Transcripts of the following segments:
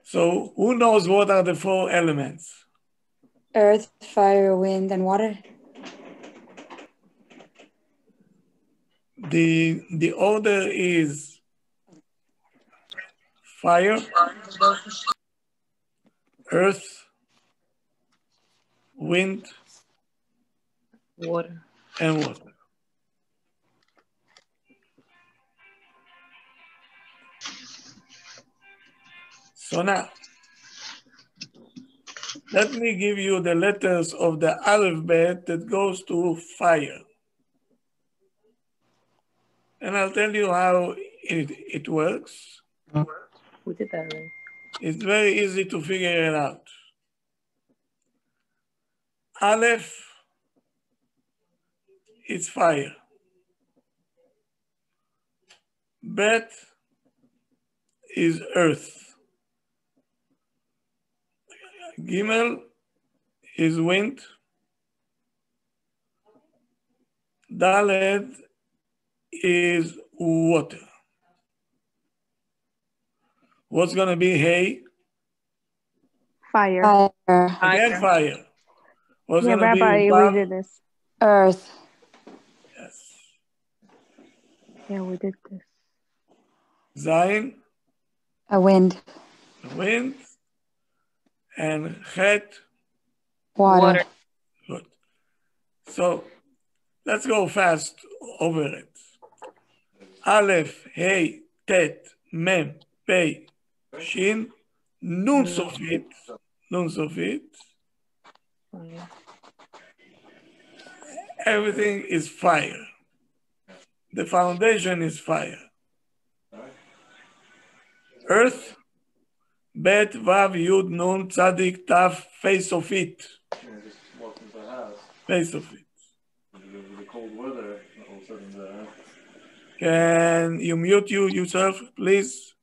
So who knows what are the four elements? Earth, fire, wind, and water. The order is fire, earth, wind, Water. and water. So now, let me give you the letters of the alphabet that goes to fire. And I'll tell you how it works. We did that already. It's very easy to figure it out. Aleph is fire. Bet is earth. Gimel is wind. Daled is water. What's going to be hay? Fire. Again, fire. What's Yeah, going to be Rabbi, we Vav? did this. Earth. Yes. Yeah, we did this. Zayin, A wind. wind. And Het, Water. good. So let's go fast over it. Aleph, Hey, Tet, Mem, Pei, Shin, Nun Sofit, Nun Sofit. Everything is fire. The foundation is fire. Earth, Bet, Vav, Yud, Nun, Tzadik, Taf, face of it. Face of it. The cold weather, all of a sudden, Can you mute yourself, please?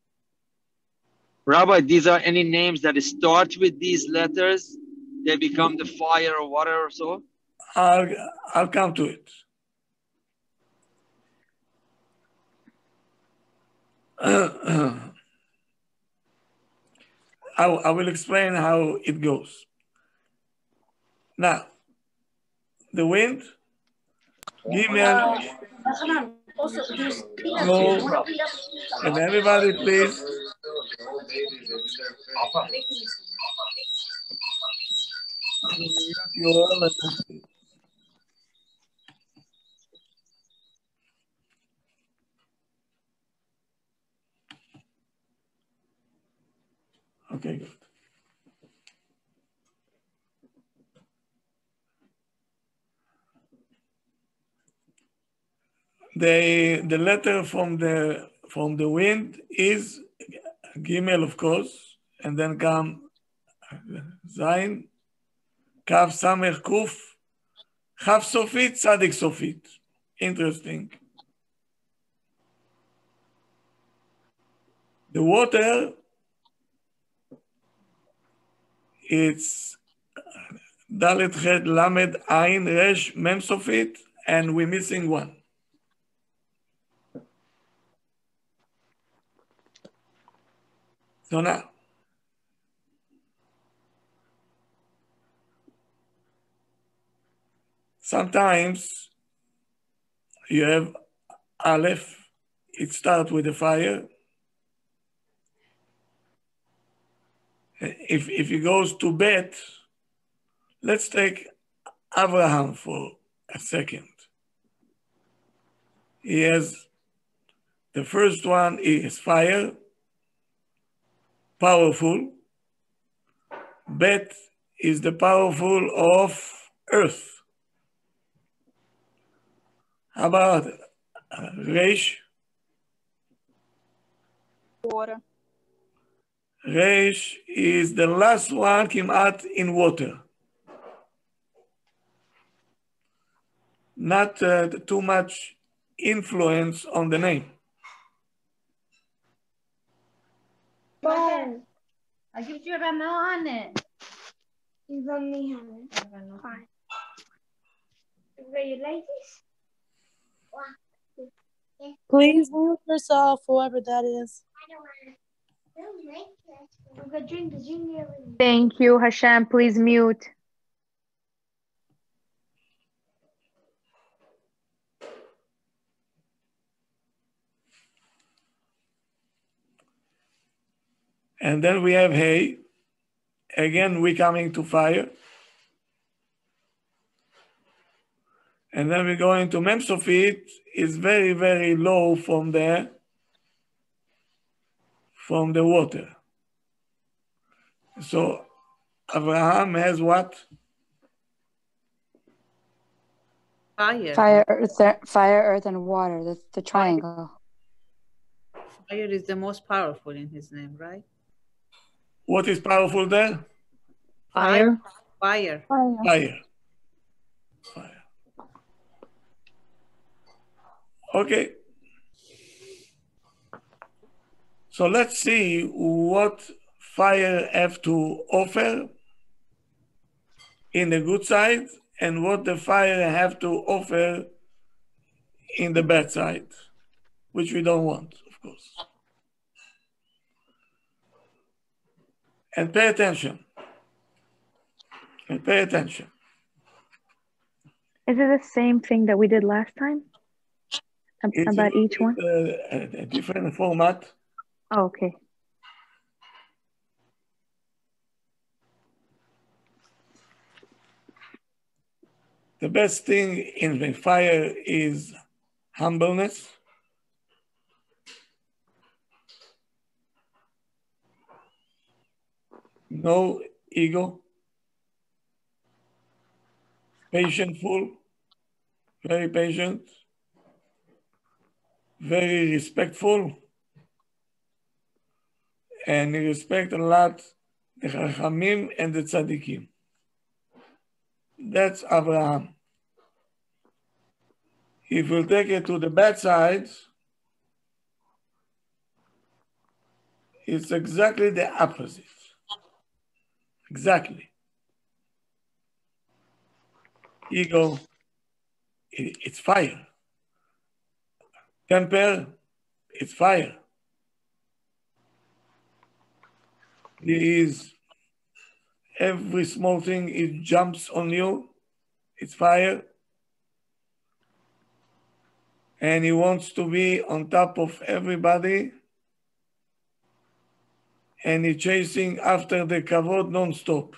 Rabbi, these are any names that start with these letters? They become the fire or water or so? I'll come to it. I will explain how it goes. Now, the wind, Gimel, go, and everybody please. Okay, good. The letter from the wind is Gimel, of course, and then come Zain, Kaf, Samech, Kuf, Chaf Sofit, Tzadik Sofit. Interesting. The water, it's Dalet, Chet, Lamed, Ain, Resh, Mem Sofit, and we're missing one. So now, sometimes you have Aleph, it starts with the fire. If it goes to Bet, let's take Abraham for a second. He has, the first one is fire, powerful. Bet is the powerful of earth. How about Reish? Water. Reish is the last one kimat in water. Not too much influence on the name. Bon. I give you a on it. You don't need it. Fine. Are you like this? Please mute yourself, whoever that is. Thank you, Hashem. Please mute. And then we have hay. Again, we're coming to fire. And then we're going to Mem Sofit is very, very low from the water. So Abraham has what? Fire. Fire, earth, and water. That's the triangle. Fire is the most powerful in his name, right? What is powerful there? Fire. Fire. Fire. Fire. Okay. So let's see what fire have to offer in the good side and what the fire have to offer in the bad side, which we don't want, of course. And pay attention. And pay attention. Is it the same thing that we did last time? It's About each one? a different format. Oh, okay. The best thing in the fire is humbleness. No ego. Patientful. Very patient. Very respectful. And he respect a lot the Chachamim and the Tzaddikim. That's Abraham. If we'll take it to the bad side, it's exactly the opposite. Exactly. Ego, it's fire. Temper, it's fire. He is, every small thing, it jumps on you, it's fire. And he wants to be on top of everybody. And he's chasing after the kavod non-stop.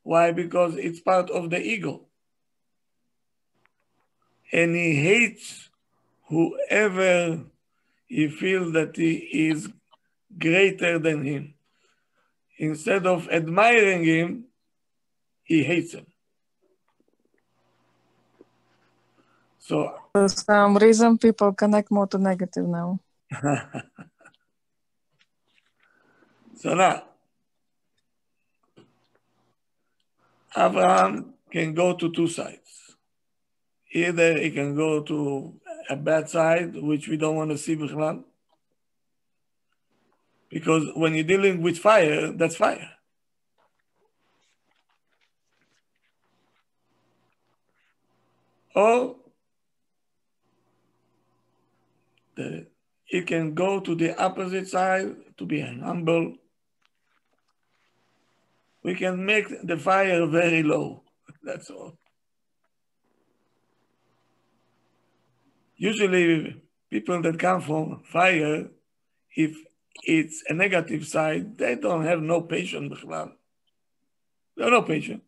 Why? Because it's part of the ego. And he hates whoever he feels that he is greater than him. Instead of admiring him, he hates him. So for some reason, people connect more to negative now. So now, Abraham can go to two sides. Either he can go to a bad side, which we don't want to see bichlal, because when you're dealing with fire, that's fire. Or he can go to the opposite side to be humble. We can make the fire very low. That's all. Usually, people that come from fire, if it's a negative side, they don't have no patience. They have no patience.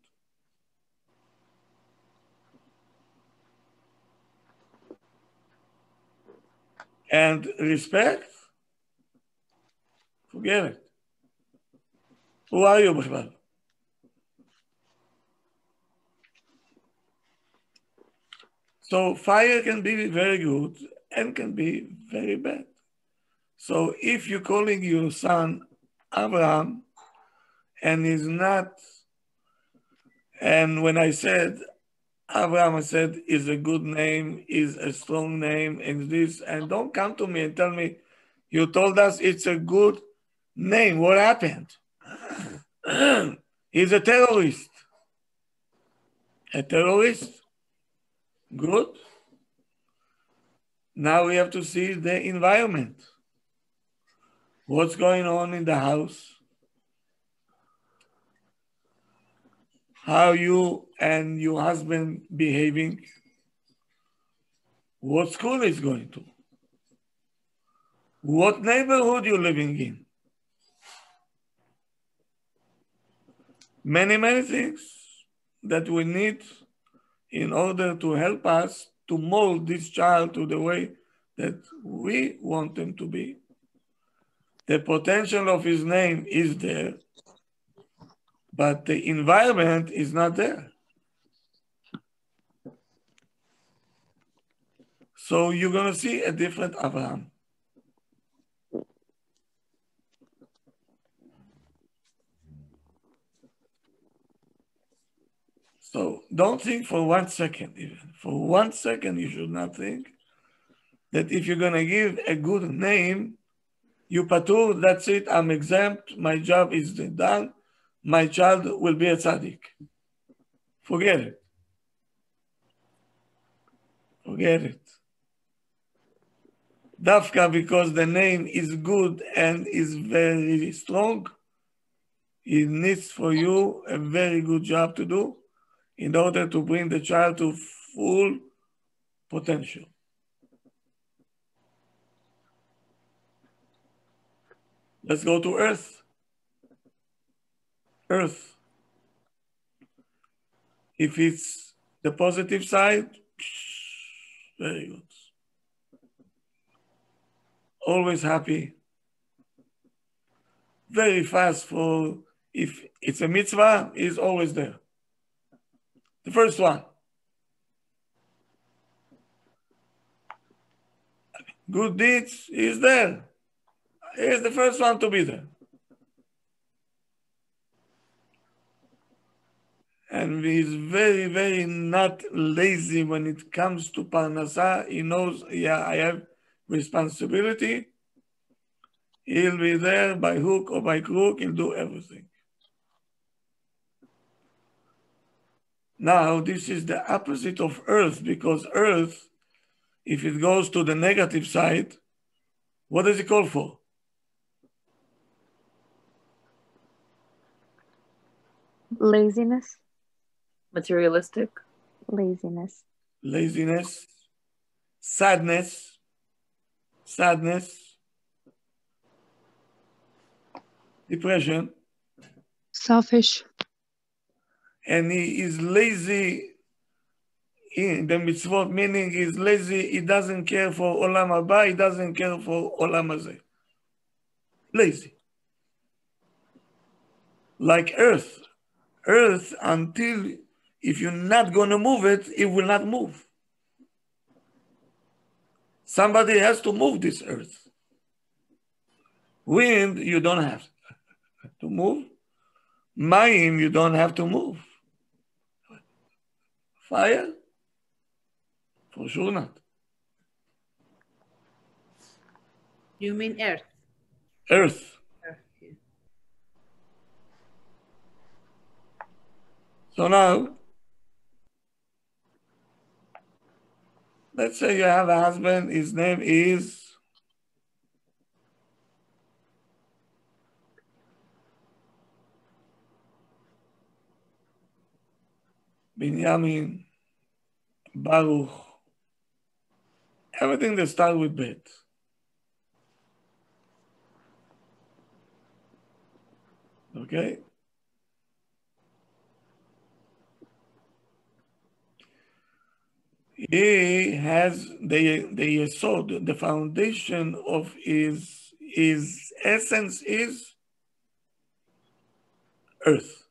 And respect, forget it. Who are you, Bichlal? So fire can be very good and can be very bad. So if you're calling your son Abraham and he's not, and when I said Abraham, I said is a good name, is a strong name, and this, and don't come to me and tell me you told us it's a good name. What happened? He's a terrorist. A terrorist? Good. Now we have to see the environment. What's going on in the house? How you and your husband behaving? What school is going to? What neighborhood you living in? Many, many things that we need in order to help us to mold this child to the way that we want them to be. The potential of his name is there, but the environment is not there. So you're going to see a different Abraham. So don't think for 1 second even. For 1 second, you should not think that if you're going to give a good name, you patur, that's it, I'm exempt, my job is done, my child will be a tzaddik. Forget it. Forget it. Dafka, because the name is good and is very strong, it needs for you a very good job to do in order to bring the child to full potential. Let's go to earth. Earth. If it's the positive side, very good. Always happy. Very fast for, if it's a mitzvah, is always there. The first one. Good deeds is there. He's the first one to be there. And he's very, very not lazy when it comes to parnasa. He knows, yeah, I have responsibility. He'll be there by hook or by crook. He'll do everything. Now, this is the opposite of earth, because earth, if it goes to the negative side, what does it call for? Laziness. Materialistic. Laziness. Laziness, sadness, depression, Selfish. and he is lazy in the mitzvot, meaning he's lazy, he doesn't care for olam haba, he doesn't care for olam hazeh. Lazy. Like earth. Earth, until if you're not going to move it, it will not move. Somebody has to move this earth. Wind, you don't have to move. Mayim, you don't have to move. Fire? For sure not. You mean earth? Earth. Earth, yeah. So now, let's say you have a husband, his name is Binyamin, Baruch, everything that starts with Bet. Okay? He has the yesod, the foundation of his essence is earth.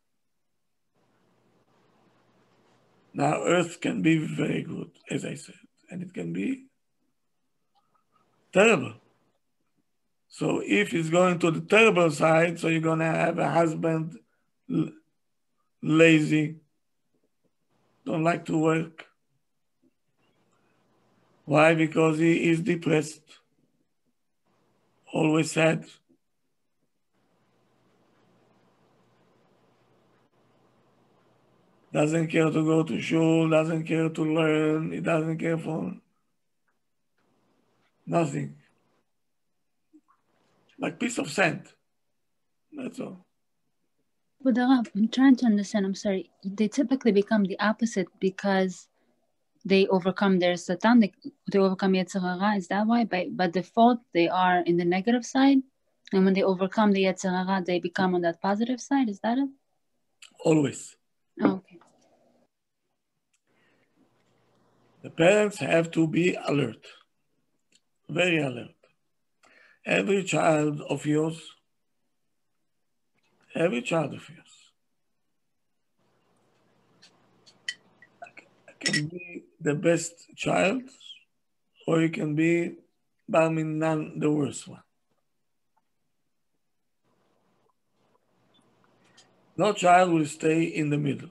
Now, earth can be very good, as I said, and it can be terrible. So if it's going to the terrible side, so you're going to have a husband lazy, don't like to work. Why? Because he is depressed, always sad. Doesn't care to go to shul, doesn't care to learn, he doesn't care for nothing. like piece of sand. That's all. But I'm trying to understand. I'm sorry. They typically become the opposite because they overcome their satanic. They overcome Yetzer Hara. Is that why? By default, they are in the negative side, and when they overcome the Yetzer Hara, they become on that positive side. Is that it? Always. Oh, okay. The parents have to be alert, very alert. Every child of yours can be the best child, or you can be bar minan, the worst one. No child will stay in the middle.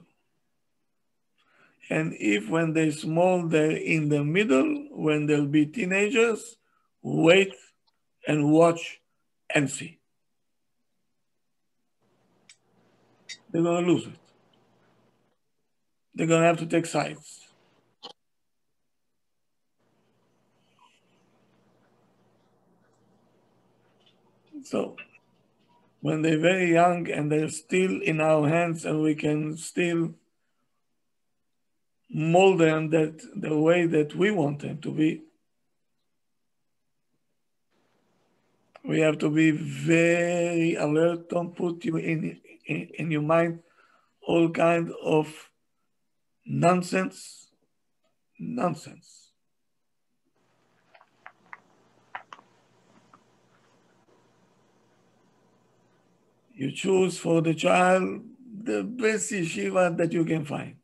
And if when they're small, they're in the middle, when they'll be teenagers, wait and watch and see. They're going to lose it. They're going to have to take sides. So when they're very young and they're still in our hands and we can still mold them that the way that we want them to be, we have to be very alert. Don't put you in your mind all kind of nonsense. You choose for the child the best yeshiva that you can find.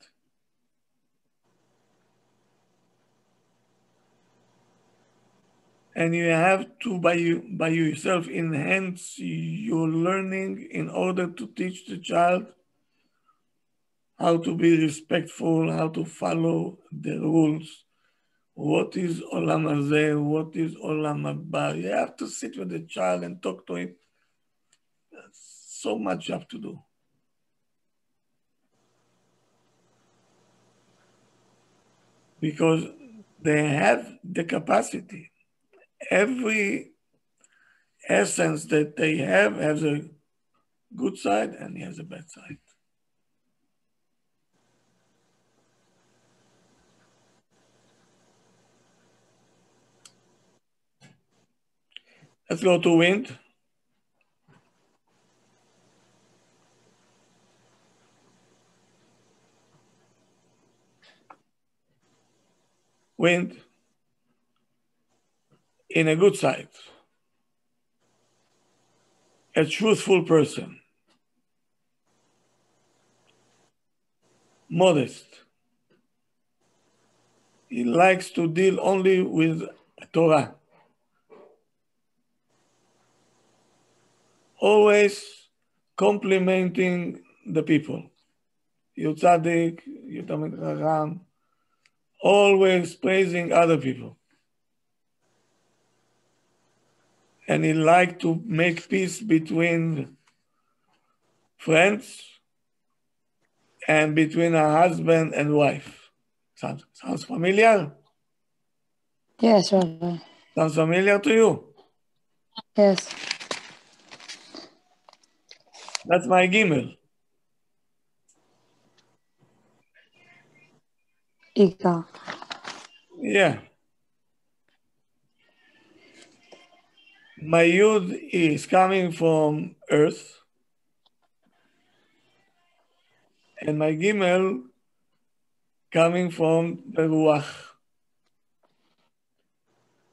And you have to, by yourself, enhance your learning in order to teach the child how to be respectful, how to follow the rules. What is Olam Hazeh? What is Olam Haba? You have to sit with the child and talk to him. That's so much you have to do. Because they have the capacity. Every essence that they have has a good side and he has a bad side. Let's go to wind. Wind in a good side. A truthful person. Modest. He likes to deal only with Torah. Always complimenting the people. You tzaddik, you tamid chacham, always praising other people. And he liked to make peace between friends and between a husband and wife. Sounds familiar? Yes, Rabbi. Sounds familiar to you? Yes. That's my gimel. Ika. Yeah. My yud is coming from earth, and my gimel coming from the ruach.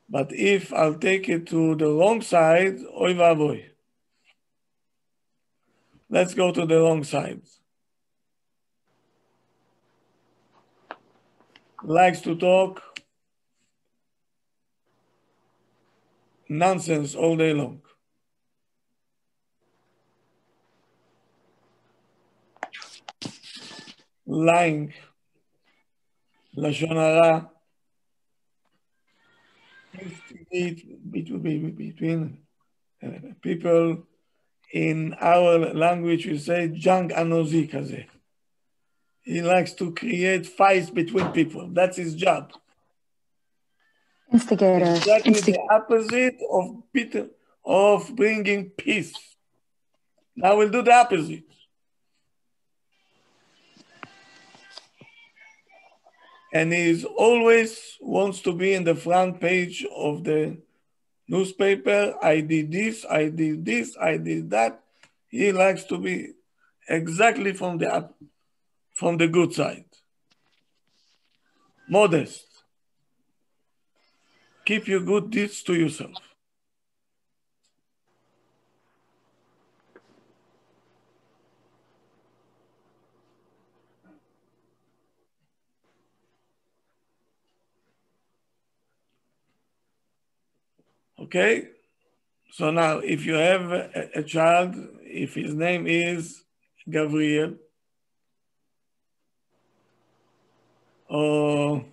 But if I'll take it to the wrong side, oy vavoy. Let's go to the wrong side. Likes to talk nonsense all day long. Lying, lashon hara, between people. In our language, we say jang anozi kaze. He likes to create fights between people. That's his job. Instigator. Exactly the opposite of bringing peace. Now we'll do the opposite. And he always wants to be in the front page of the newspaper. I did this, I did this, I did that. He likes to be exactly from the good side. Modest. Keep your good deeds to yourself. Okay? So now, if you have a child, if his name is Gabriel, or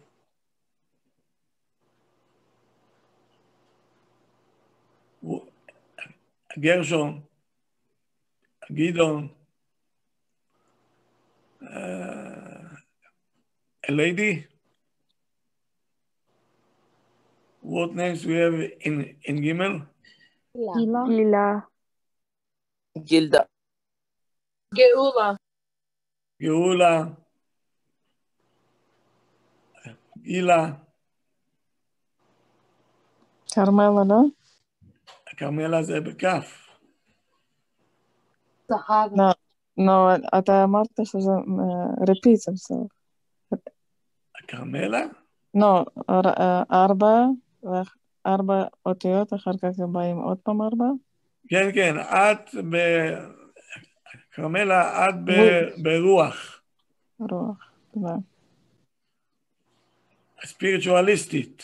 Gershon, Gidon, a lady, what names we have in Gimel? Gila. Gilda. Geula. Geula, Gila, Carmela, no? כרמלה זה בכף. No, אתה אמרת שזה repeats himself. כרמלה? No, 4 אותיות, אחר כך באים עוד פעם 4. כן, כן, כרמלה, את ברוח. רוח, תודה. ספיריטואליסטית.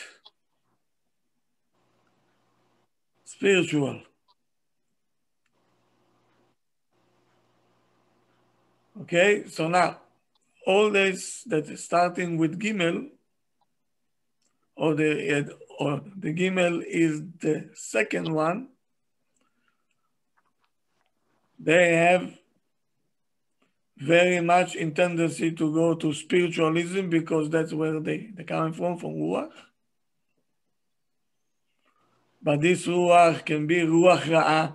Spiritual. Okay, so now all this that is starting with Gimel, or the Gimel is the second one, they have very much in tendency to go to spiritualism because that's where they're coming from Ruach. But this Ruach can be Ruach Ra'ah,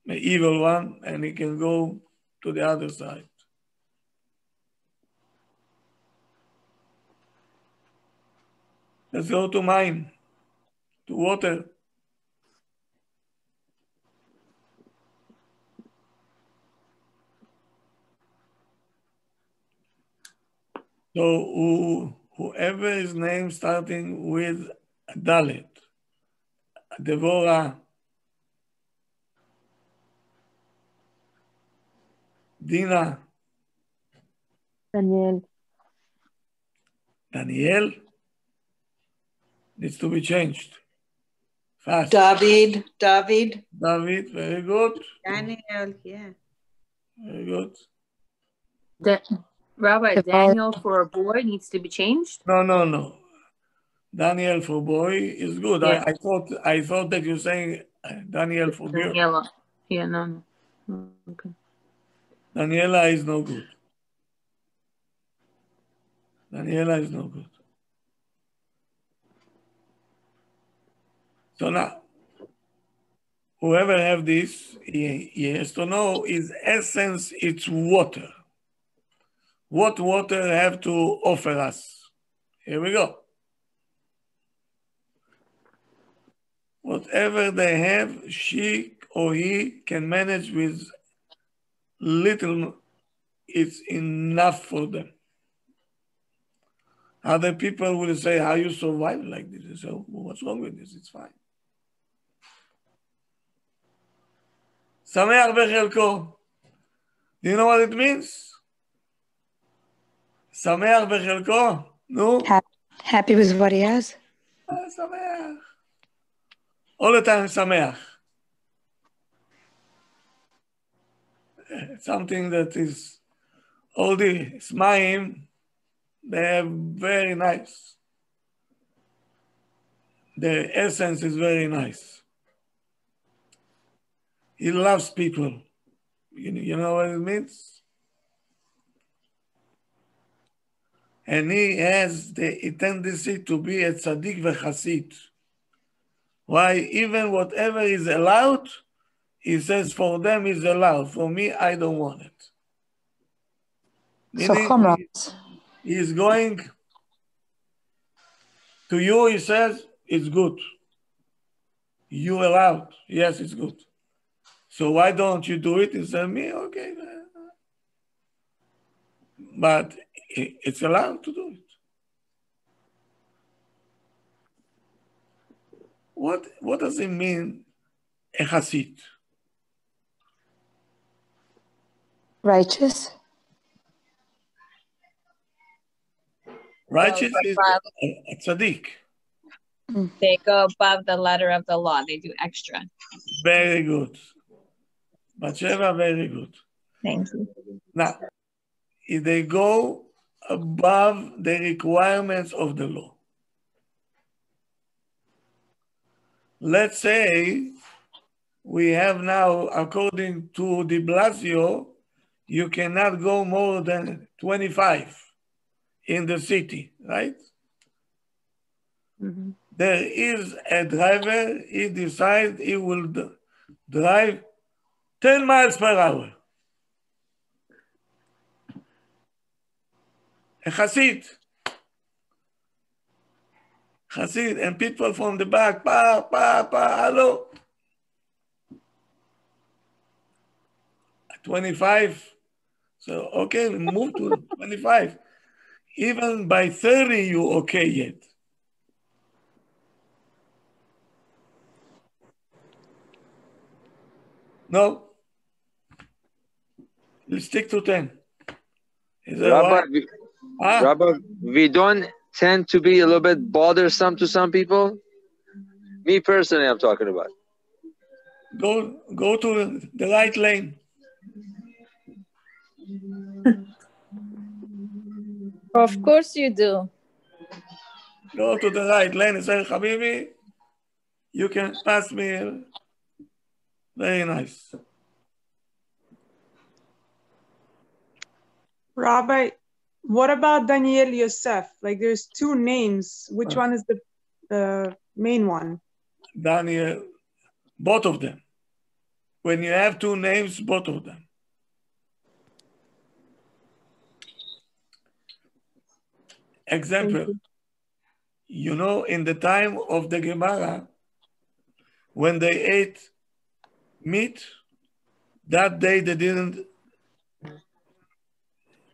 the evil one, and it can go to the other side. Let's go to mine, to water. So whoever is named starting with Dalet, Devorah, Dina, Daniel needs to be changed. Fast. David, very good. Daniel, yeah. Very good. Rabbi, Daniel for a boy needs to be changed? No. Daniel for boy is good. Yeah. I thought that you're saying Daniel for girl. Daniela. Yeah, no. Okay. Daniela is no good. Daniela is no good. So now, whoever have this, he has to know his essence, it's water. What water have to offer us? Here we go. Whatever they have, she or he can manage with little, it's enough for them. Other people will say, how you survive like this? So what's wrong with this? It's fine. Sameach בחלקו. Do you know what it means? Sameach בחלקו? No? Happy with what he has? Sameach. All the time sameach. Something that is all the smaim, they have very nice. The essence is very nice. He loves people. You know what it means? And he has the tendency to be a tzaddik v'chasid. Why even whatever is allowed, he says for them is allowed. For me, I don't want it. So Meaning chumras. he's going to you, he says, it's good. You allowed. Yes, it's good. So why don't you do it? He said, me, okay. But it's allowed to do it. What does it mean, a Hasid? Righteous. Righteous is above, a tzaddik. they go above the letter of the law. They do extra. Very good. Batsheva, very good. Thank you. Now, if they go above the requirements of the law, let's say we have now, according to de Blasio, you cannot go more than 25 in the city, right? Mm-hmm. There is a driver, he decides he will drive 10 miles per hour. A Hasid, and people from the back, hello. 25. So, okay, we move to 25. Even by 30, you okay yet. No. You stick to 10. Is that right? Rabbi, we don't tend to be a little bit bothersome to some people. Me personally, I'm talking about. Go to the right lane. Of course you do. Go to the right lane and say, Habibi, you can pass me. Very nice. Rabbi, what about Daniel Yosef? Like there's two names. Which one is the main one? Daniel, both of them. When you have two names, both of them. Example, you know, in the time of the Gemara, when they ate meat, that day they didn't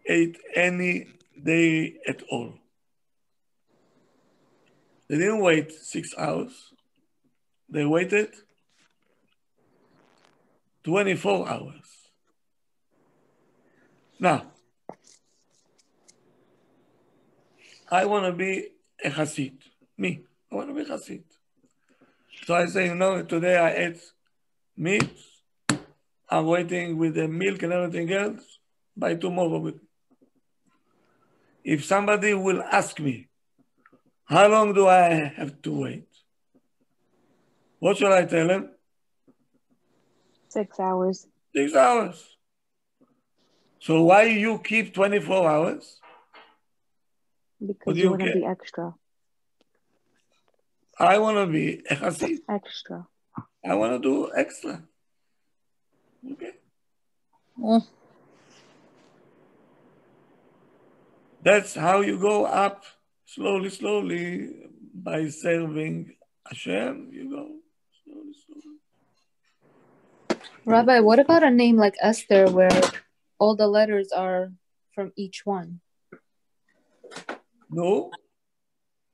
eat any day at all. They didn't wait 6 hours. They waited 24 hours. Now, I want to be a Hasid. Me, I want to be a Hasid. So I say, you know, today I ate meat. I'm waiting with the milk and everything else. By tomorrow. If somebody will ask me, how long do I have to wait? What shall I tell him? 6 hours. 6 hours. So why you keep 24 hours? Because you want to be extra. I want to be a Hasid. Extra. I want to do extra. Okay. That's how you go up slowly by serving Hashem. You go slowly. Rabbi, what about a name like Esther where all the letters are from each one? No.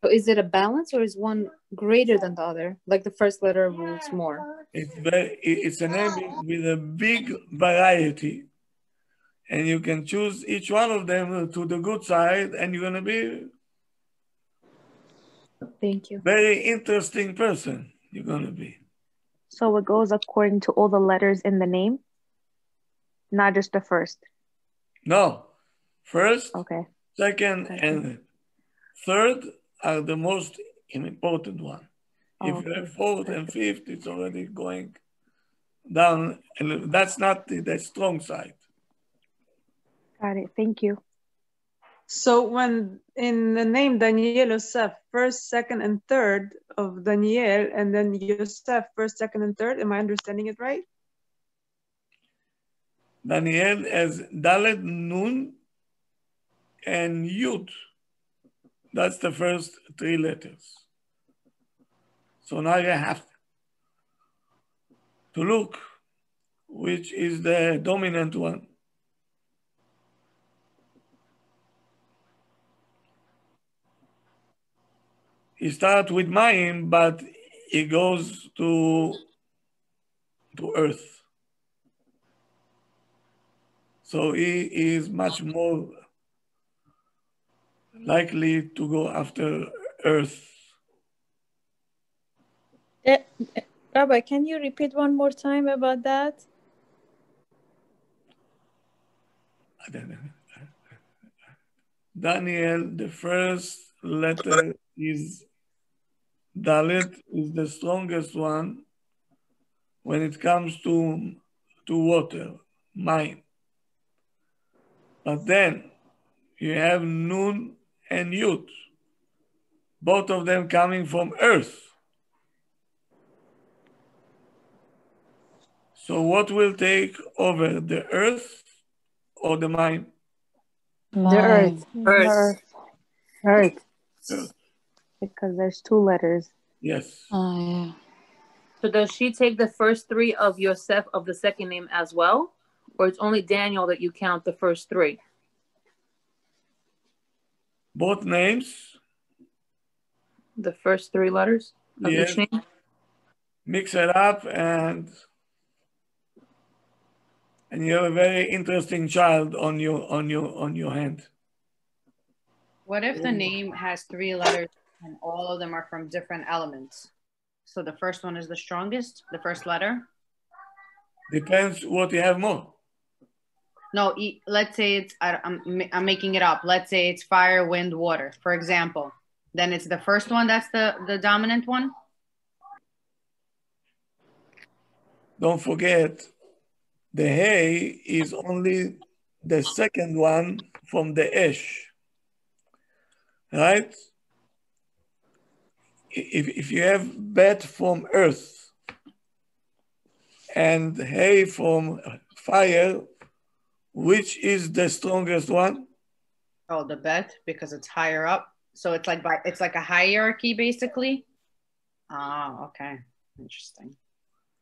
So is it a balance or is one greater than the other? Like the first letter rules more? It's a name with a big variety. And you can choose each one of them to the good side and you're going to be Thank you. Very interesting person you're going to be. So it goes according to all the letters in the name? Not just the first? No. First, okay. Second, and third are the most important one. If you have fourth and fifth, it's already going down. And that's not the strong side. Got it. Thank you. So when in the name Daniel Yosef, first, second, and third of Daniel, and then Yosef, first, second, and third, am I understanding it right? Daniel has Dalet, Nun, and Yud. That's the first three letters. So now you have to look which is the dominant one. He starts with Mayim, but he goes to earth. So he is much more likely to go after earth. Rabbi, can you repeat one more time about that? Daniel, the first letter is Dalet, is the strongest one when it comes to water, Mayim. But then you have Nun and Yud, both of them coming from earth. So what will take over, the earth or the Mayim? The earth. Earth. Earth. Earth. Because there's two letters. Yes. Oh, yeah. So does she take the first three of Yosef of the second name as well? Or it's only Daniel that you count the first three? Both names. The first three letters of Yes. each name? Mix it up and you have a very interesting child on your hand. What if the name has three letters and all of them are from different elements? So the first one is the strongest, the first letter? Depends what you have more. No, let's say it's, I'm making it up. Let's say it's fire, wind, water, for example. Then it's the first one that's the dominant one? Don't forget, the hay is only the second one from the ash, right? If you have bet from earth and hay from fire, which is the strongest one? Oh, the bet, because it's higher up. So it's like a hierarchy, basically. Oh, okay, interesting.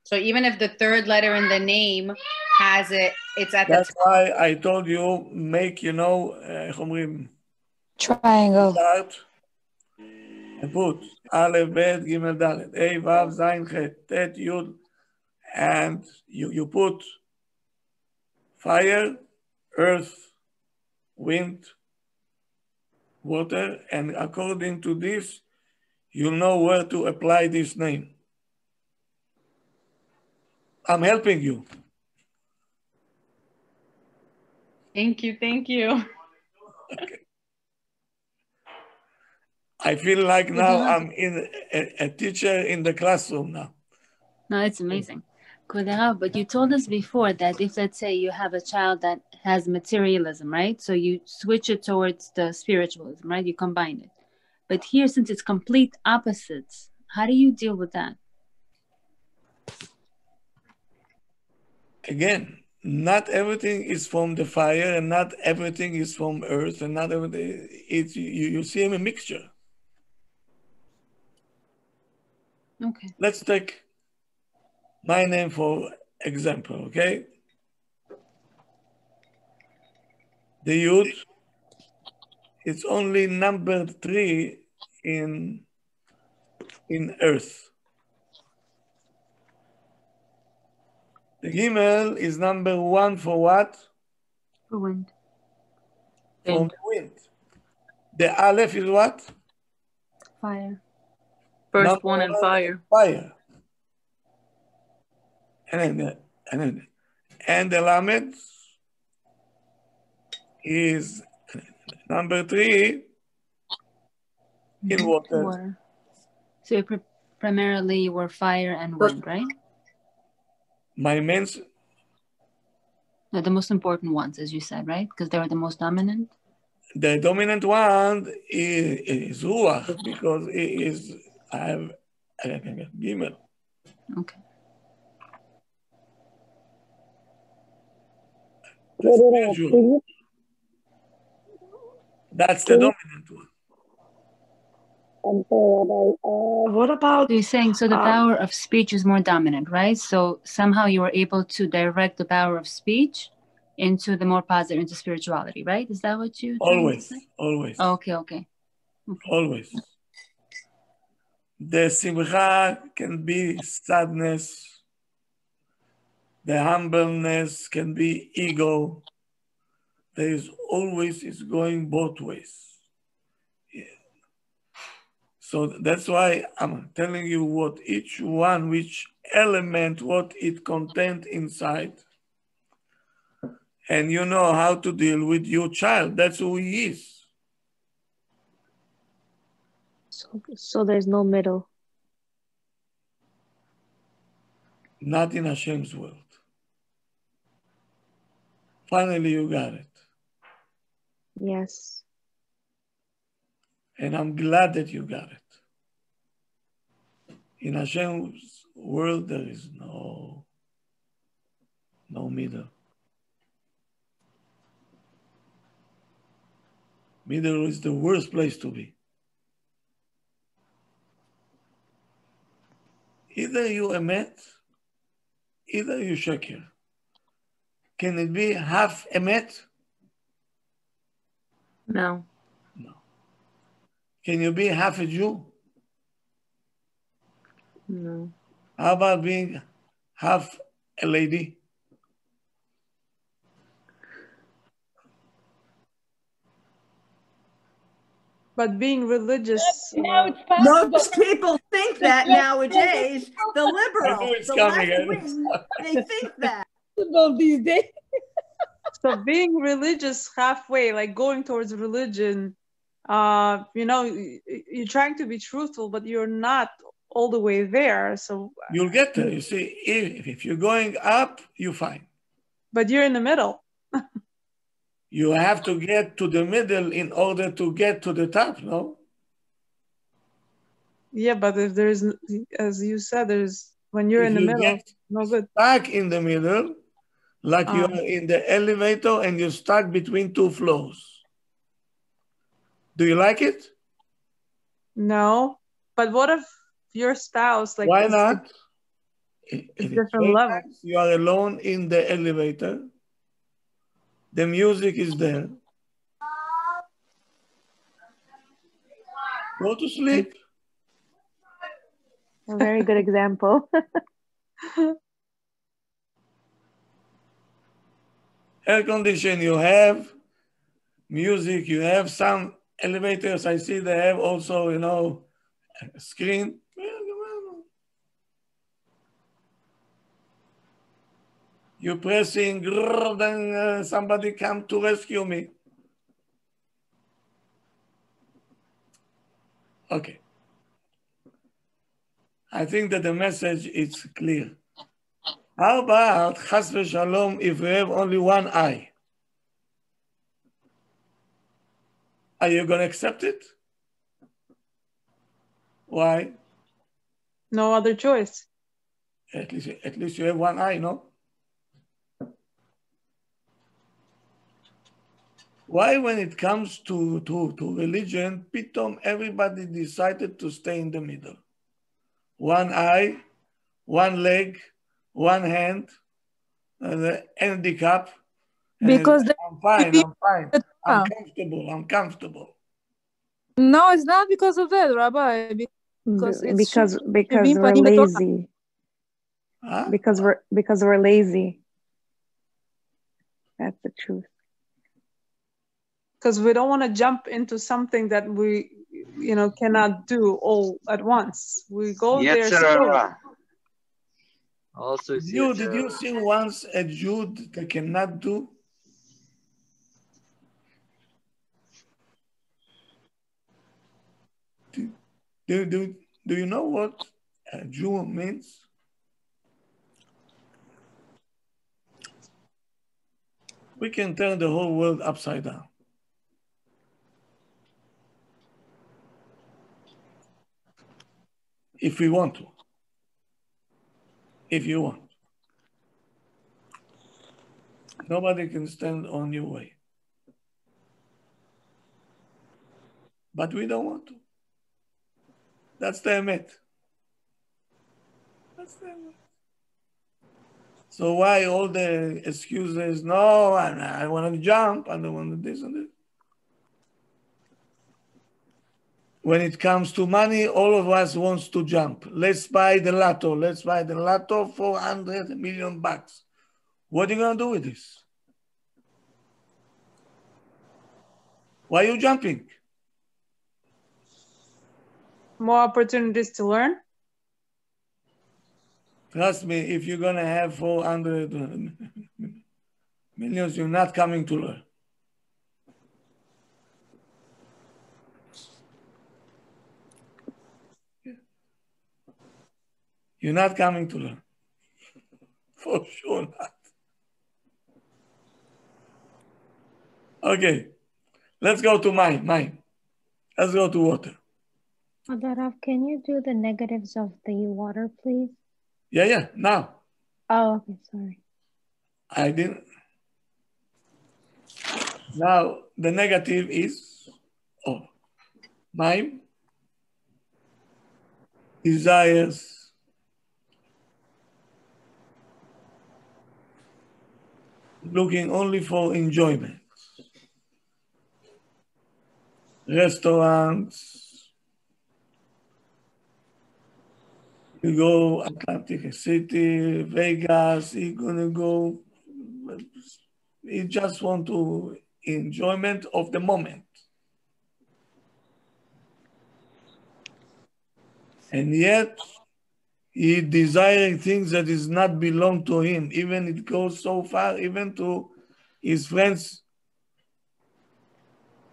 So even if the third letter in the name has it's at That's the top. why I told you make, triangle. Start and put Aleph, Bet, Gimel, Dalet, A, Vav, Zayin, Chet, Tet, Yud, and you put fire, earth, wind, water, and according to this, you know where to apply this name. I'm helping you. Thank you, thank you. Okay. I feel like now I'm in a teacher in the classroom now. No, it's amazing. But you told us before that if, let's say, you have a child that has materialism, right? So you switch it towards the spiritualism, right? You combine it. But here, since it's complete opposites, how do you deal with that? Again, not everything is from the fire and not everything is from earth and not everything, it's, you see a mixture. Okay. Let's take my name for example, okay? The Yud, it's only number 3 in earth. The Gimel is number 1 for what? For wind. From the wind. The Aleph is what? Fire. First Number one in fire. Fire. And the Lamed is number 3 in water. So primarily were fire and wind, right? My main... No, the most important ones, as you said, right? Because they were the most dominant? The dominant one is Ruach because it is, I have Gimel. Okay. Spiritual. That's the dominant one. What about? So you're saying so the power of speech is more dominant, right? So somehow you were able to direct the power of speech into the more positive, into spirituality, right? Is that what you? Always. Okay. Always. The simcha can be sadness. The humbleness can be ego. There is always, it's going both ways. Yeah. So that's why I'm telling you what each one, which element, what it contains inside. And you know how to deal with your child. That's who he is. So there's no middle. Not in Hashem's world. Finally, you got it. Yes. And I'm glad that you got it. In Hashem's world, there is no middle. Middle is the worst place to be. Either you emet, either you shakir. Can it be half emet? No. Can you be half a Jew? No. How about being half a lady? But being religious. Most people think that nowadays. The I liberals, knew it's the coming. left wing, they think that. These days. So being religious halfway, like going towards religion, you're trying to be truthful, but you're not all the way there. So You'll get there. You see, if you're going up, you're fine. But you're in the middle. You have to get to the middle in order to get to the top, no? Yeah, but if there's, as you said, when you're If in the you middle, get no good. Stuck in the middle, like you are in the elevator and you're stuck between two floors. Do you like it? No, but what if your spouse like? Why not? It's different level. You are alone in the elevator. The music is there. Go to sleep. A very good example. Air condition you have, music you have, some elevators I see they have also, a screen. You're pressing, then somebody come to rescue me. Okay. I think that the message is clear. How about chas v'shalom if we have only one eye? Are you going to accept it? Why? No other choice. At least you have one eye, no? Why, when it comes to religion, pitom everybody decided to stay in the middle? One eye, one leg, one hand, handicap. Because I'm fine. I'm comfortable. No, it's not because of that, Rabbi. Because we're lazy. Huh? Because we're lazy. That's the truth. Because we don't want to jump into something that we, cannot do all at once. We go there slow. Also, Did you see once a Jew that cannot do? Do you know what a Jew means? We can turn the whole world upside down. if we want to. If you want. Nobody can stand on your way. But we don't want to. That's the emet. That's the emet. So why all the excuses? No, I want to jump. I don't want to this and this. When it comes to money, all of us wants to jump. Let's buy the lotto. Let's buy the lotto, $400 million. What are you going to do with this? Why are you jumping? More opportunities to learn. Trust me, if you're going to have 400 millions, you're not coming to learn. You're not coming to learn. For sure not. Okay, let's go to mine. Let's go to water. Rav, can you do the negatives of the water, please? Yeah, now. Oh, okay, sorry. I didn't. Now, the negative is, mine, desires, looking only for enjoyment. Restaurants, you go Atlantic City, Vegas, you're gonna go, you just want to enjoyment of the moment. And yet, he desiring things that is not belong to him. Even it goes so far, even to his friend's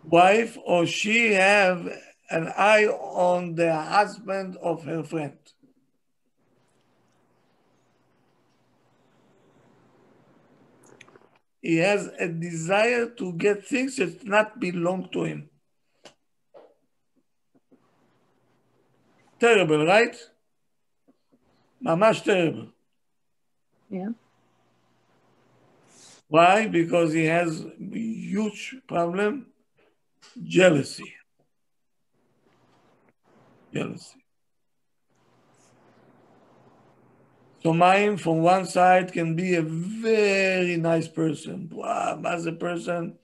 wife, or she have an eye on the husband of her friend. He has a desire to get things that not belong to him. Terrible, right? Mamash terrible. Yeah. Why? Because he has a huge problem, jealousy. So mine, from one side, can be a very nice person. Wow, as a person,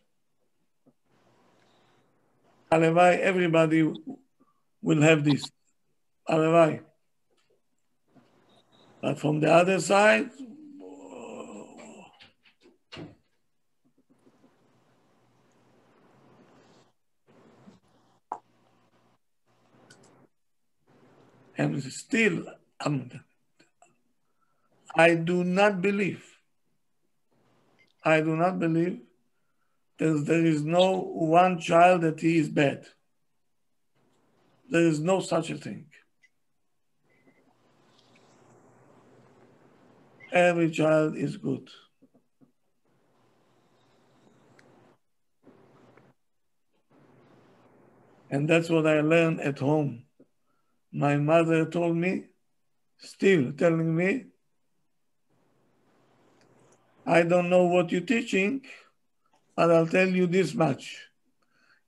Alevai, everybody will have this. Alevai. But from the other side, and still, I do not believe that there is no one child that he is bad. There is no such a thing. Every child is good. And that's what I learned at home. My mother told me, still telling me, I don't know what you're teaching, but I'll tell you this much.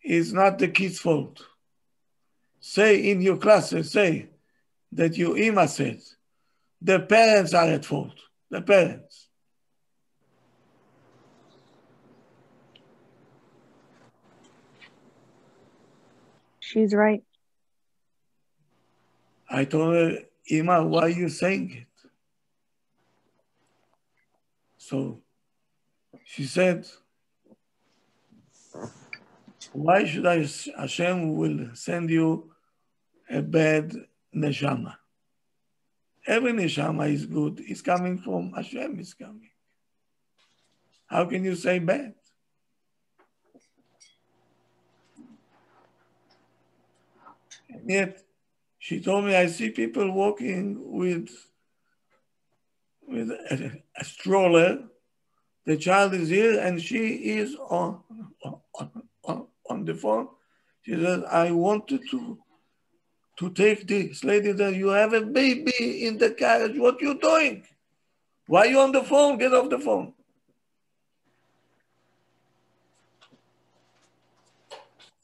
It's not the kid's fault. Say in your classes, say that your Ima said, the parents are at fault. The parents. She's right. I told her, Ima, why are you saying it? So she said, why should Hashem will send you a bad neshama? Every neshama is good. It's coming from Hashem, is coming. How can you say bad? And yet, she told me, I see people walking with a stroller. The child is here and she is on the phone. She says, I wanted to to take this lady there. You have a baby in the carriage. What you doing? Why you on the phone? Get off the phone.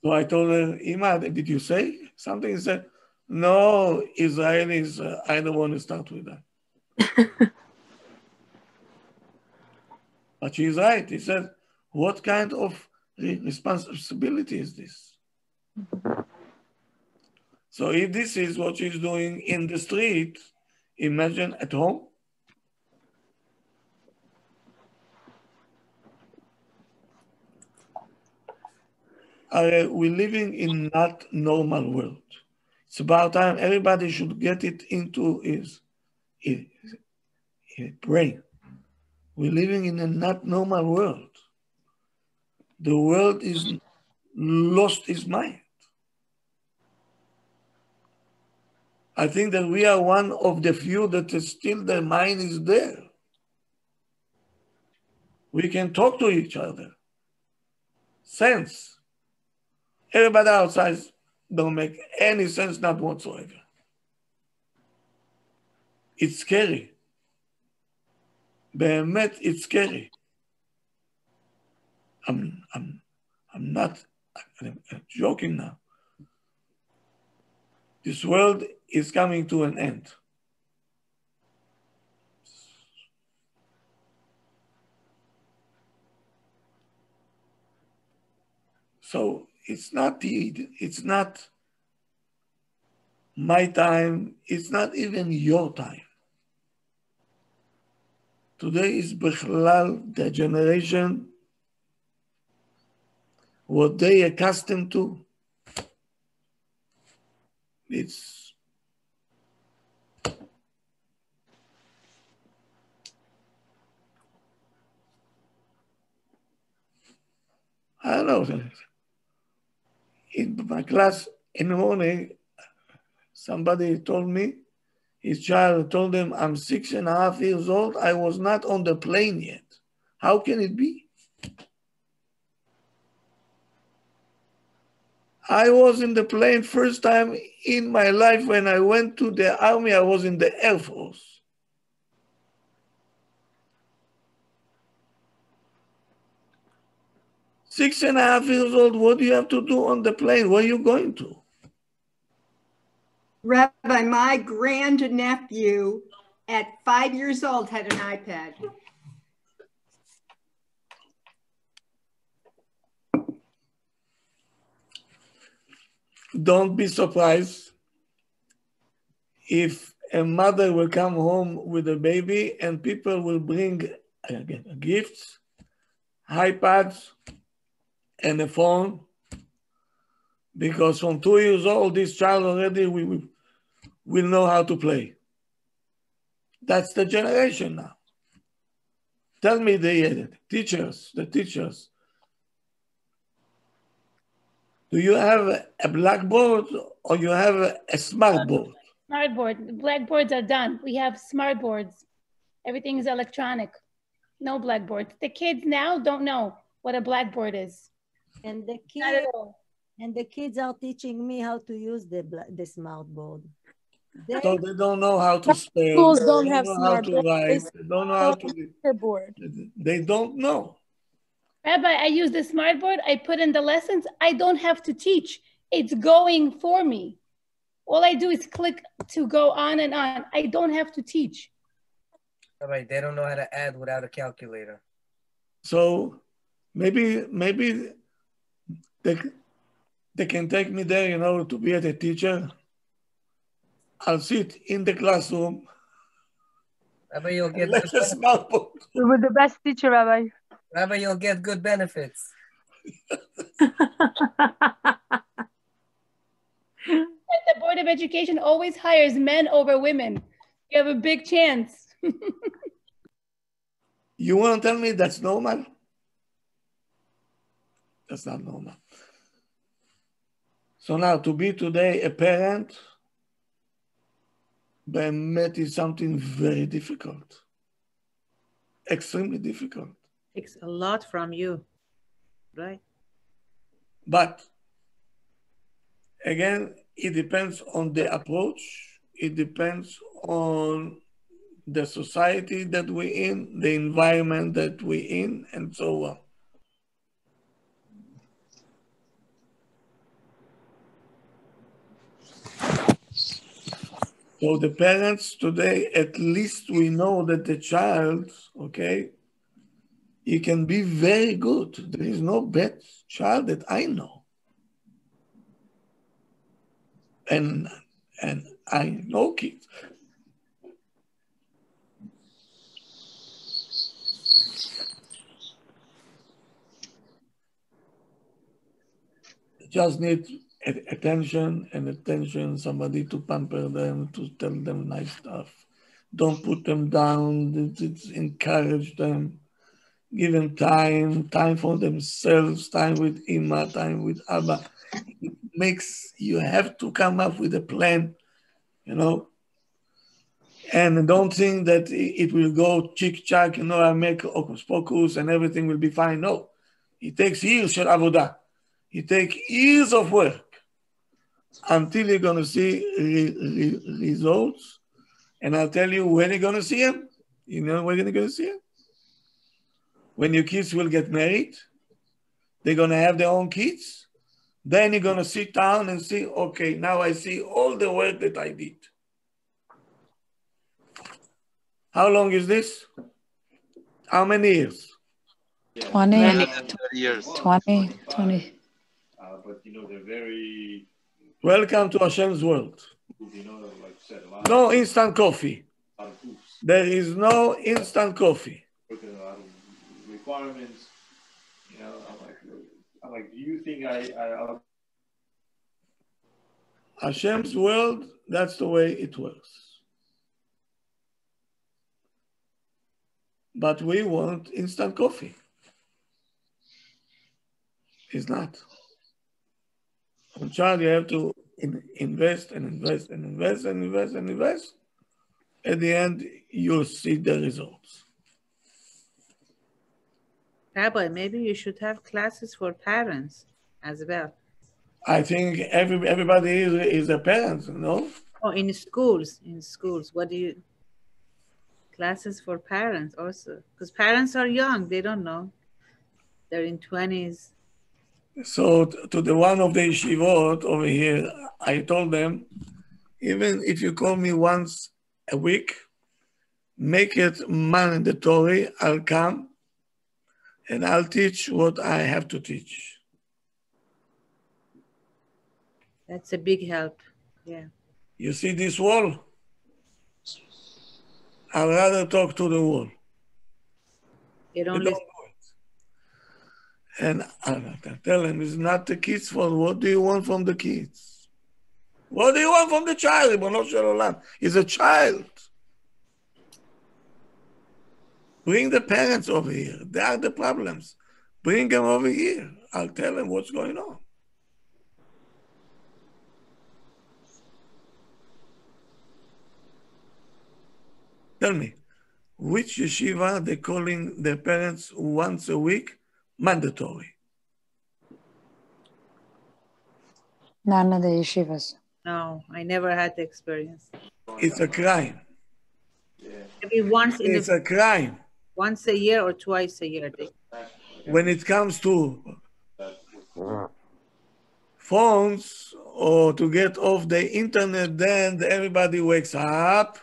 So I told her, Ima, did you say something? He said, no, Israelis, I don't want to start with that. But she's right. He said, what kind of responsibility is this? So if this is what she's doing in the street, imagine at home. We're living in not normal world. It's about time everybody should get it into his brain. We're living in a not normal world. The world is lost its mind. I think that we are one of the few that is still the mind is there. We can talk to each other. Sense. Everybody outside don't make any sense, not whatsoever. It's scary. באמת, it's scary. I'm not I'm joking now. This world is coming to an end. So it's not my time, it's not even your time. Today is Bechlal, the generation, what they accustomed to. It's I don't know. In my class in the morning, somebody told me, his child told him, I'm 6.5 years old. I was not on the plane yet. How can it be? I was in the plane first time in my life when I went to the army. I was in the Air Force. Six and a half years old, what do you have to do on the plane? Where are you going to? Rabbi, my grandnephew at 5 years old had an iPad. Don't be surprised if a mother will come home with a baby and people will bring gifts, iPads, and a phone, because from 2 years old, this child already will know how to play. That's the generation now. Tell me the teachers, do you have a blackboard or you have a smart board? Smart board. Blackboards are done. We have smart boards. Everything is electronic. No blackboard. The kids now don't know what a blackboard is. And the Not at kids all. and the kids are teaching me how to use the smart board. So they don't know how to spell. Schools don't they have don't know how smart to boards. write. They don't know how to. Board. They don't know. Rabbi, I use the smart board. I put in the lessons. I don't have to teach. It's going for me. All I do is click to go on and on. I don't have to teach. Right, they don't know how to add without a calculator. So maybe they can take me there, to be a teacher. I'll sit in the classroom. Rabbi, you'll get Let the smart board. You were the best teacher, Rabbi. Rabbi, you'll get good benefits. The Board of Education always hires men over women. You have a big chance. You want to tell me that's normal? That's not normal. So now to be today a parent, באמת is something very difficult. Extremely difficult. Takes a lot from you, right? But again, it depends on the approach. It depends on the society that we're in, the environment that we're in, and so on. So the parents today, at least we know that the child, okay, he can be very good. There is no bad child that I know. And I know kids. They just need attention, somebody to pamper them, to tell them nice stuff. Don't put them down, encourage them, give them time for themselves, time with Ima, time with Abba. It makes, you have to come up with a plan, you know, and don't think that it will go chick-chack, you know, I make hocus pocus and everything will be fine. No, it takes years shel avodah. It takes years of work until you're going to see results. And I'll tell you when you're going to see them. You know when you're going to see them? When your kids will get married, they're going to have their own kids. Then you're going to sit down and see, okay, now I see all the work that I did. How long is this? How many years? 20 years. 20. But you know, they're very, Welcome to Hashem's world. you know, like you said, a lot No instant coffee. of hoops, There is no instant coffee. working a lot of requirements. You know, I'm like, do you think I'll Hashem's world, that's the way it works. But we want instant coffee. It's not. On child, you have to invest and invest and invest and invest and invest. At the end, you'll see the results. Rabbi, maybe you should have classes for parents as well. I think everybody is a parent, you know? Oh, in schools, what do you, classes for parents also? Because parents are young, they don't know. They're in 20s. So to the one of the yeshivot over here, I told them, even if you call me once a week, make it mandatory, I'll come and I'll teach what I have to teach. That's a big help, yeah. You see this wall? I'd rather talk to the wall. You don't They listen. And I tell them, it's not the kids' fault. What do you want from the kids? What do you want from the child? Ribono shel olam? He's a child. Bring the parents over here. They are the problems. Bring them over here. I'll tell them what's going on. Tell me, which yeshiva they calling their parents once a week mandatory? None of the yeshivas. No, I never had the experience. It's a crime. Maybe once in It's a crime. once a year or twice a year. When it comes to phones or to get off the internet, then everybody wakes up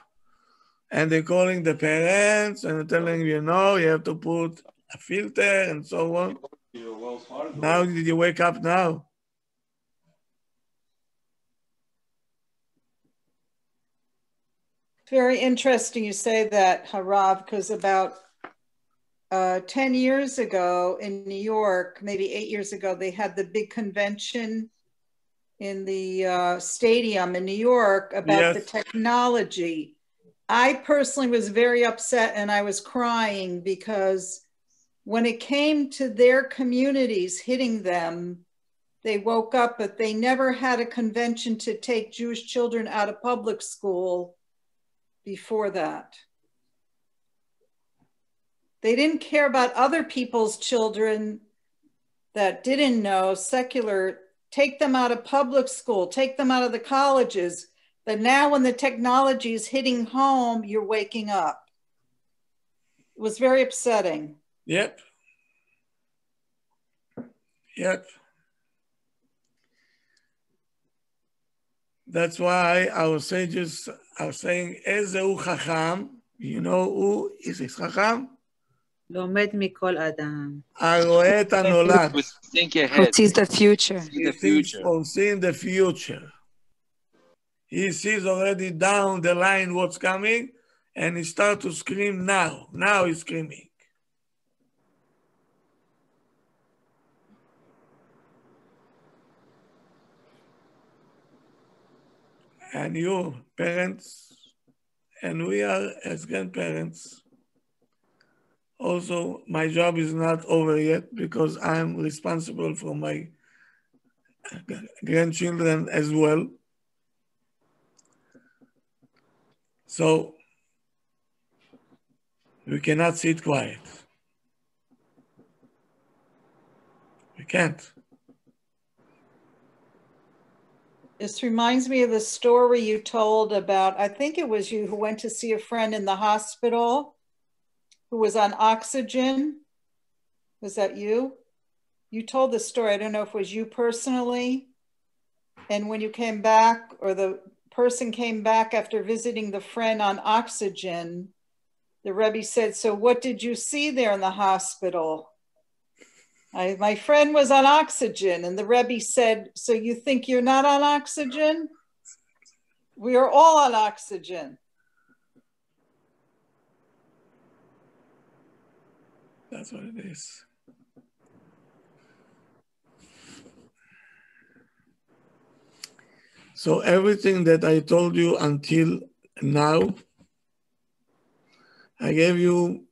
and they're calling the parents and telling you know you have to put a filter and so on. Now did you wake up now? Very interesting you say that, Harav, because about 10 years ago in New York, maybe 8 years ago, they had the big convention in the stadium in New York about the technology. I personally was very upset and I was crying because when it came to their communities hitting them, they woke up, but they never had a convention to take Jewish children out of public school before that. They didn't care about other people's children that didn't know secular take them out of public school, take them out of the colleges, that now when the technology is hitting home, you're waking up. It was very upsetting. Yep. Yep. That's why our sages are saying, Ezeu Chacham, you know who is his Chacham? לומד מכל אדם. הרואה את הנולד. Who think Who ahead. sees the future. See the He thinks future. for seeing the future. He sees already down the line what's coming, and he starts to scream now. Now he's screaming. And you, parents, and we are as grandparents. Also, my job is not over yet because I'm responsible for my grandchildren as well. So we cannot sit quiet. We can't. This reminds me of the story you told about, I think it was you who went to see a friend in the hospital who was on oxygen. Was that you? You told the story. I don't know if it was you personally. And when you came back, or the person came back after visiting the friend on oxygen, the Rebbe said, so what did you see there in the hospital? My friend was on oxygen, and the Rebbe said, so you think you're not on oxygen? We are all on oxygen. That's what it is. So everything that I told you until now, I gave you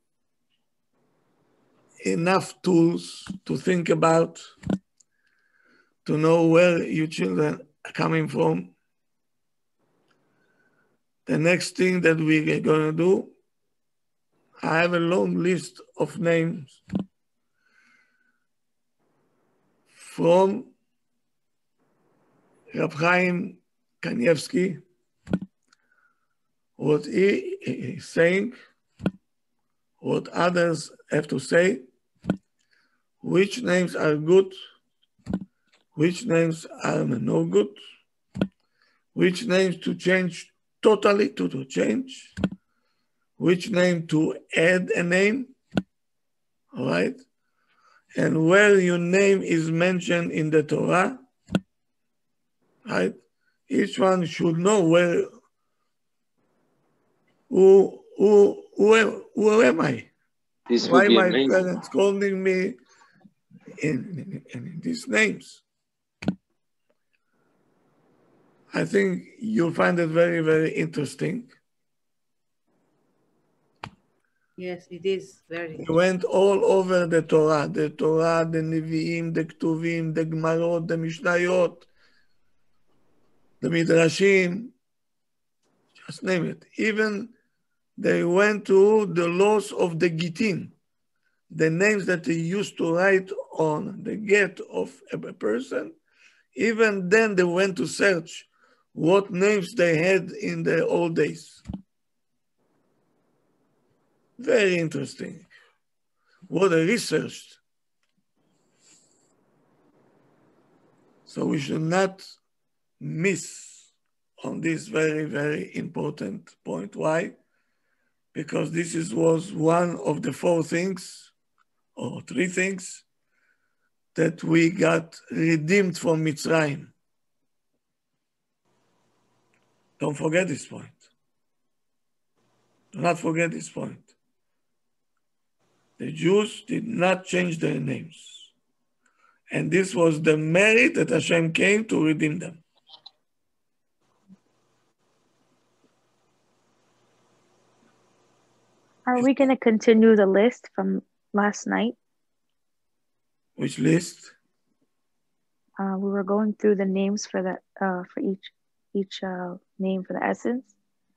enough tools to think about, to know where your children are coming from. The next thing that we are going to do, I have a long list of names from Rab Chaim Kanievsky, what he is saying, what others have to say, which names are good, which names are no good, which names to change totally to change, which name to add a name, all right? And where your name is mentioned in the Torah, right? Each one should know where, who am I? This Why would be my amazing. parents calling me in these names? I think you'll find it very, very interesting. Yes, it is very. We went all over the Torah, the Nevi'im, the Ketuvim, the Gemarot, the Mishnayot, the Midrashim, just name it. Even they went to the laws of the Gittin, the names that they used to write on the get of a person. Even then they went to search what names they had in the old days. Very interesting. What they researched. So we should not miss on this very, very important point. Why? Because this was one of the 4 things, or 3 things, that we got redeemed from Mitzrayim. Don't forget this point. Do not forget this point. The Jews did not change their names. And this was the merit that Hashem came to redeem them. Are we going to continue the list from last night? Which list? We were going through the names for the for each name for the essence.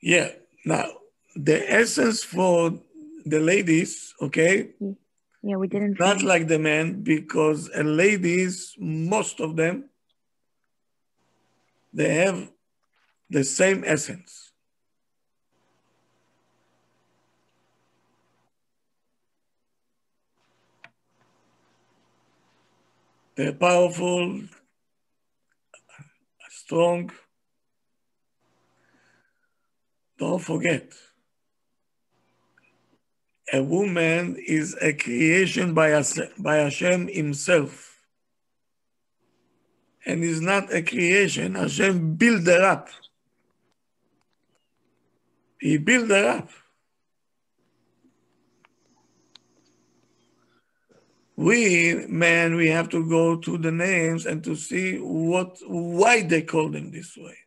Yeah. Now, the essence for the ladies, okay? Yeah, we didn't. Not like the men, because ladies, most of them, They have the same essence. They're powerful, strong. Don't forget, a woman is a creation by Hashem himself. And is not a creation. Hashem built her up. He built her up. We, man, we have to go to the names and to see why they call them this way.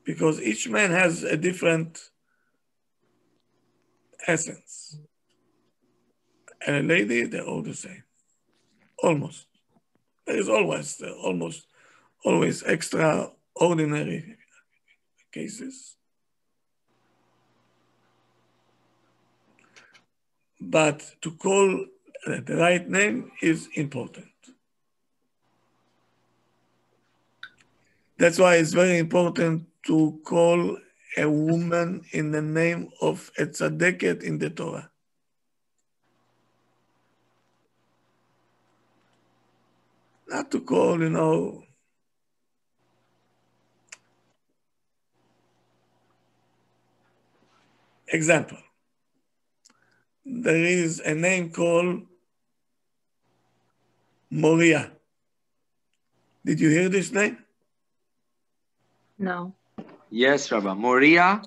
Because each man has a different essence. And a lady, they're all the same. Almost. There is always extraordinary cases. But to call the right name is important. That's why it's very important to call a woman in the name of a tzaddiket in the Torah. Not to call, example. There is a name called Moria. Did you hear this name? No. Yes, Rabbi. Moria?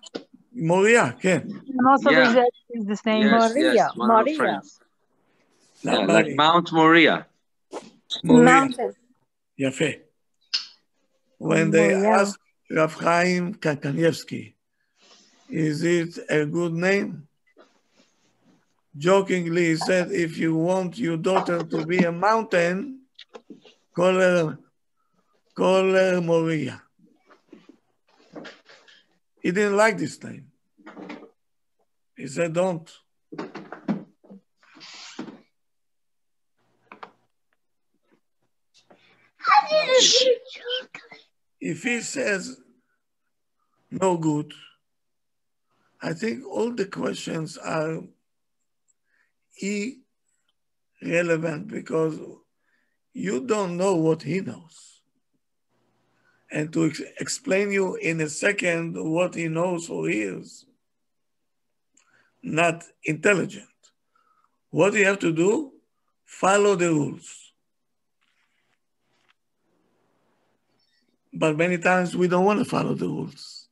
Moria, okay. And also Yeah. there's this name. Yes, Maria, yes, one of our Maria. friends. Not Yeah, Mari. like Mount Moria. Moria. Mountain. Yafe. When they Moria. asked Rav Chaim Kanievsky, is it a good name? Jokingly, he said, if you want your daughter to be a mountain, call her Moria. He didn't like this name. He said, don't. If he says no good, I think all the questions are irrelevant because you don't know what he knows. And to explain you in a second what he knows or hears, not intelligent. What you have to do, follow the rules. But many times we don't want to follow the rules.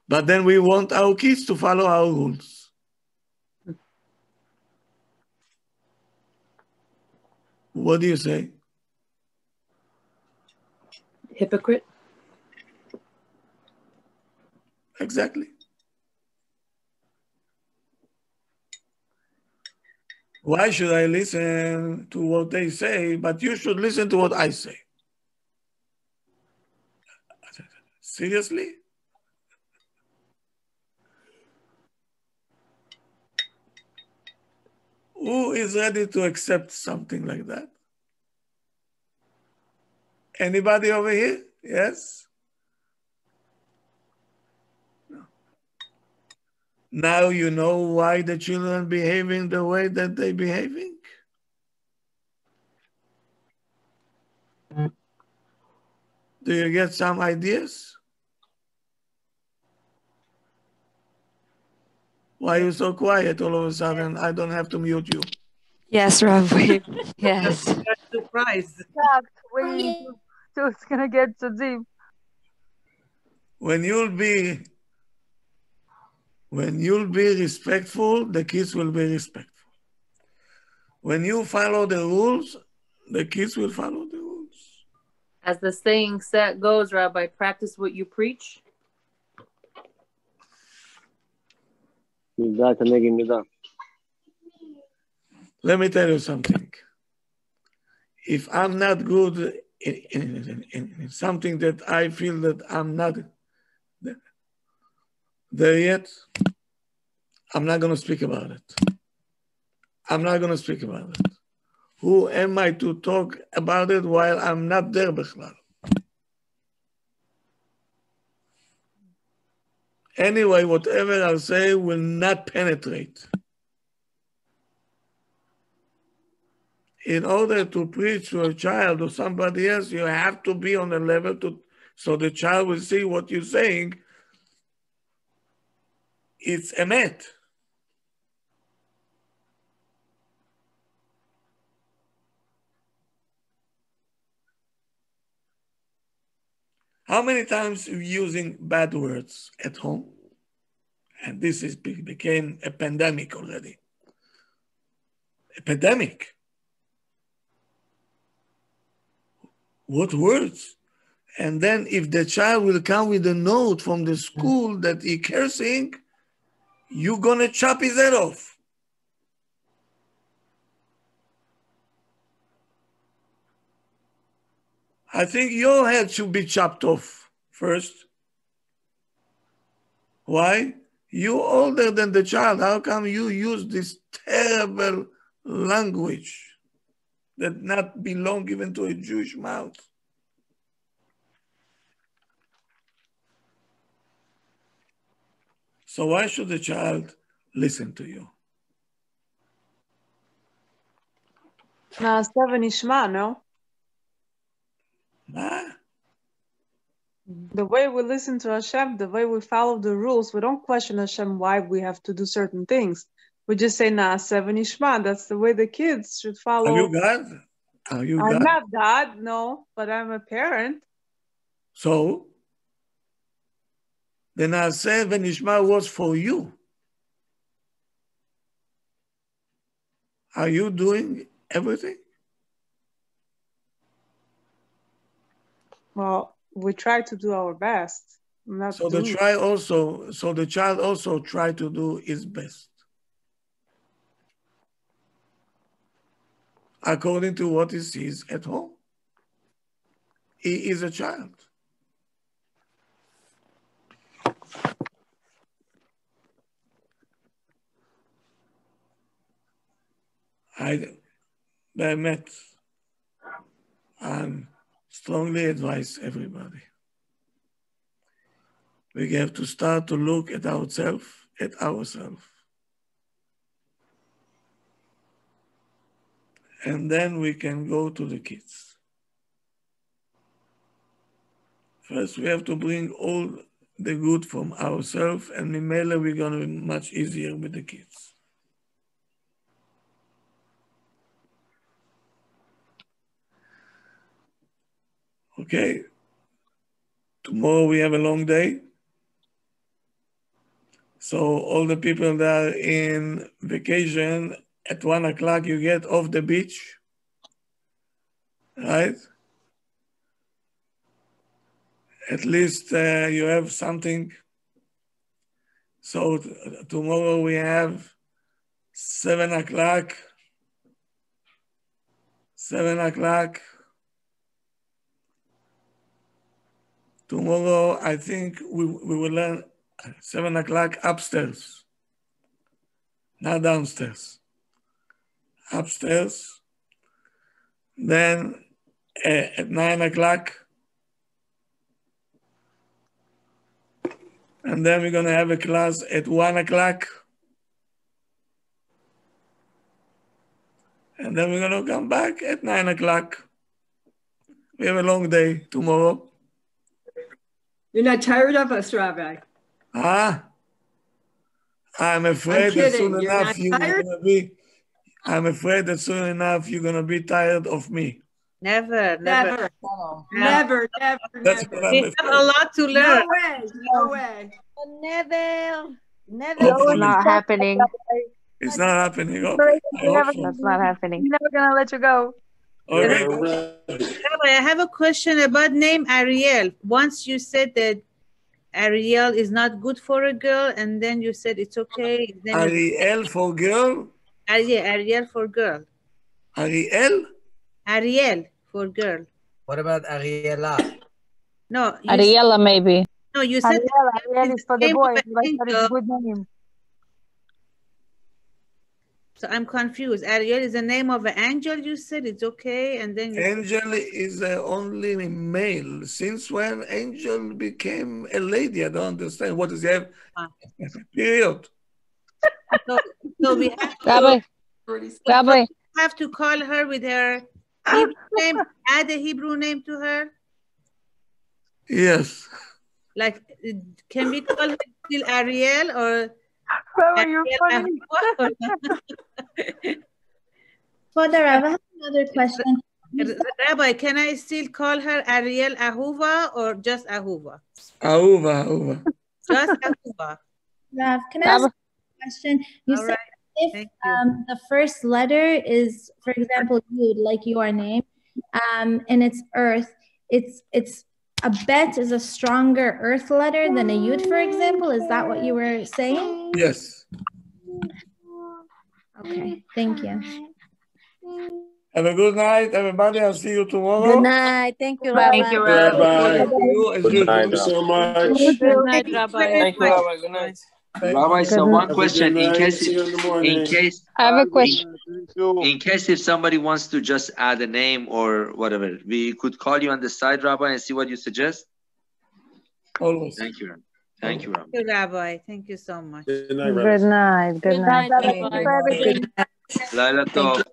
But then we want our kids to follow our rules. What do you say? Hypocrite. Exactly. Why should I listen to what they say, but you should listen to what I say? Seriously? Who is ready to accept something like that? Anybody over here? Yes? No. Now you know why the children behaving the way that they behaving? Do you get some ideas? Why are you so quiet all of a sudden? I don't have to mute you. Yes, Rabbi. Yes. Surprise. So it's gonna get so deep. When you'll be respectful, the kids will be respectful. When you follow the rules, the kids will follow the rules. As the saying goes, Rabbi, practice what you preach. Let me tell you something. If I'm not good in something that I feel that I'm not there yet, I'm not going to speak about it. I'm not going to speak about it. who am I to talk about it while I'm not there בכלל? Anyway, whatever I'll say will not penetrate. In order to preach to a child or somebody else, you have to be on a level so the child will see what you're saying. It's emet. How many times are you using bad words at home? And this became a pandemic already. A pandemic. What words? And then if the child will come with a note from the school that he cursing, you're gonna chop his head off. I think your head should be chopped off first. Why? You're older than the child. How come you use this terrible language that not belong even to a Jewish mouth? So why should the child listen to you? נעשה ונשמע, no? The way we listen to Hashem, the way we follow the rules, we don't question Hashem why we have to do certain things. We just say Naaseh v'nishma. That's the way the kids should follow. Are you God? Are you I'm God? not God, no, but I'm a parent. So the Naaseh v'nishma was for you. Are you doing everything? Well, we try to do our best. So the child also try to do his best. According to what he sees at home. He is a child. I strongly advise everybody. We have to start to look at ourselves, and then we can go to the kids. First, we have to bring all the good from ourselves, and Mimela, we're going to be much easier with the kids. Okay, tomorrow we have a long day. So all the people that are in vacation, at 1 o'clock you get off the beach, right? At least you have something. So tomorrow we have 7 o'clock. 7 o'clock. Tomorrow, I think we will learn 7 o'clock upstairs, not downstairs. Upstairs. Then at 9 o'clock, and then we're going to have a class at 1 o'clock. And then we're going to come back at 9 o'clock. We have a long day tomorrow. You're not tired of us, Rabbi? I'm afraid that soon enough you're gonna be. I'm afraid that soon enough you're gonna be tired of me. Never. That's We have a lot to learn. No way. Never. Hopefully. Not happening. It's not happening. Okay. I hope so. That's not happening. We're never gonna let you go. Okay. Rabbi, I have a question about name Ariel. Once you said that Ariel is not good for a girl, and then you said it's okay. Ariel for girl? Ariel for girl. Ariel? Ariel for girl. What about Ariela? No. Ariella, maybe. No, you said Ariel is for the boy. But it's a good name. So I'm confused. Ariel is the name of an angel, you said it's okay, and then you Angel is only male. Since when angel became a lady? I don't understand. What does he have? Period. So we have Rabbi. Rabbi. have to call her with her Hebrew name, add a Hebrew name to her. Yes. Like, can we call her still Ariel or? Rabbi, you're funny. Father, I have another question. Rabbi, can I still call her Ariel Ahuva or just Ahuva? Ahuva. Just Ahuva. Rav, can I ask a question? You said if the first letter is, for example, Yud, like your name, and it's Earth, it's a bet is a stronger Earth letter than a Yud, for example. Is that what you were saying? Yes. Okay, thank you. Have a good night, everybody. I'll see you tomorrow. Good night. Thank you, Rabbi. Thank you, Rabbi. Good Thank you so much. Good night, Rabbi. Thank you, Rabbi. Good night. Rabbi, so one question in case I have a question. in case if somebody wants to just add a name or whatever, we could call you on the side, Rabbi, and see what you suggest. Always. Thank you. Thank you, Rabbi. Thank you, Rabbi. Thank you so much. Good night, Good night. Good night. Good night. Laila Tov.